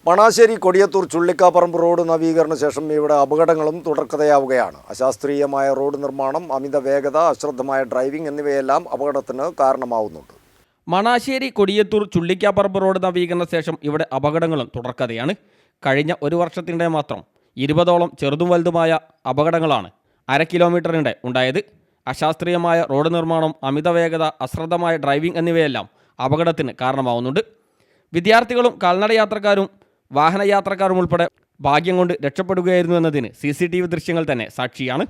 Manassery Kodiyathur Chullikkaparamba road നവീകരണ ശേഷം ഇവിടെ അപകടങ്ങളും തുടർക്കഥയാവുകയാണ്. അശാസ്ത്രീയമായ റോഡ് നിർമ്മാണം, അമിത വേഗത, അശ്രദ്ധമായ ഡ്രൈവിംഗ് എന്നിവയെല്ലാം അപകടത്തിന് കാരണമാവുന്നുണ്ട്. മണാശ്ശേരി കൊടിയത്തൂർ ചുള്ളിക്കാപ്പറമ്പ് റോഡ് നവീകരണ ശേഷം ഇവിടെ അപകടങ്ങളും തുടർക്കഥയാണ്. കഴിഞ്ഞ ഒരു വർഷത്തിനിടെ മാത്രം 20ഓളം ചെറുതും വലുതുമായ അപകടങ്ങളാണ് അര കിലോമീറ്ററിനിടെ ഉണ്ടായത്. അശാസ്ത്രീയമായ റോഡ് നിർമ്മാണം, അമിത വേഗത, അശ്രദ്ധമായ ഡ്രൈവിംഗ് എന്നിവയെല്ലാം അപകടത്തിന് കാരണമാവുന്നുണ്ട്. വിദ്യാർത്ഥികളും കാൽനടയാത്രക്കാരും വാഹനയാത്രക്കാരും ഉൾപ്പെടെ ഭാഗ്യം കൊണ്ട് രക്ഷപ്പെടുകയായിരുന്നു എന്നതിന് CCTV ദൃശ്യങ്ങൾ തന്നെ സാക്ഷിയാണ്.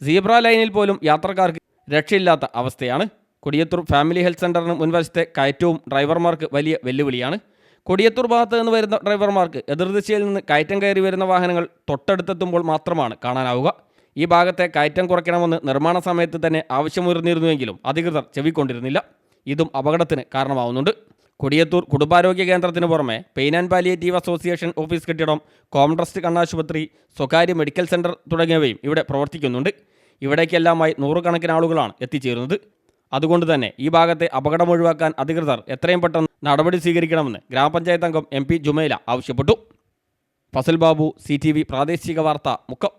സീബ്ര ലൈനിൽ പോലും യാത്രക്കാർക്ക് രക്ഷയില്ലാത്ത അവസ്ഥയാണ്. കൊടിയത്തൂർ ഫാമിലി ഹെൽത്ത് സെൻ്ററിന് മുൻവശത്തെ കയറ്റവും ഡ്രൈവർമാർക്ക് വലിയ വെല്ലുവിളിയാണ്. കൊടിയത്തൂർ ഭാഗത്ത് നിന്ന് വരുന്ന ഡ്രൈവർമാർക്ക് എതിർദിശയിൽ നിന്ന് കയറ്റം കയറി വരുന്ന വാഹനങ്ങൾ തൊട്ടടുത്തെത്തുമ്പോൾ മാത്രമാണ് കാണാനാവുക. ഈ ഭാഗത്തെ കയറ്റം കുറയ്ക്കണമെന്ന് നിർമ്മാണ സമയത്ത് തന്നെ ആവശ്യമുയർന്നിരുന്നുവെങ്കിലും അധികൃതർ ചെവിക്കൊണ്ടിരുന്നില്ല. ഇതും അപകടത്തിന് കാരണമാവുന്നുണ്ട്. കൊടിയത്തൂർ കുടുംബാരോഗ്യ കേന്ദ്രത്തിന് പുറമെ pain and palliative association office കെട്ടിടം, കോംട്രസ്റ്റ് കണ്ണാശുപത്രി, സ്വകാര്യ മെഡിക്കൽ സെൻ്റർ തുടങ്ങിയവയും ഇവിടെ പ്രവർത്തിക്കുന്നുണ്ട്. ഇവിടേക്കെല്ലാമായി നൂറുകണക്കിന് ആളുകളാണ് എത്തിച്ചേരുന്നത്. അതുകൊണ്ട് തന്നെ ഈ ഭാഗത്തെ അപകടം ഒഴിവാക്കാൻ അധികൃതർ എത്രയും പെട്ടെന്ന് നടപടി സ്വീകരിക്കണമെന്ന് ഗ്രാമപഞ്ചായത്ത് അംഗം MP ജുമൈല ആവശ്യപ്പെട്ടു. ഫസൽ ബാബു, CTV പ്രാദേശിക വാർത്ത, മുക്കം.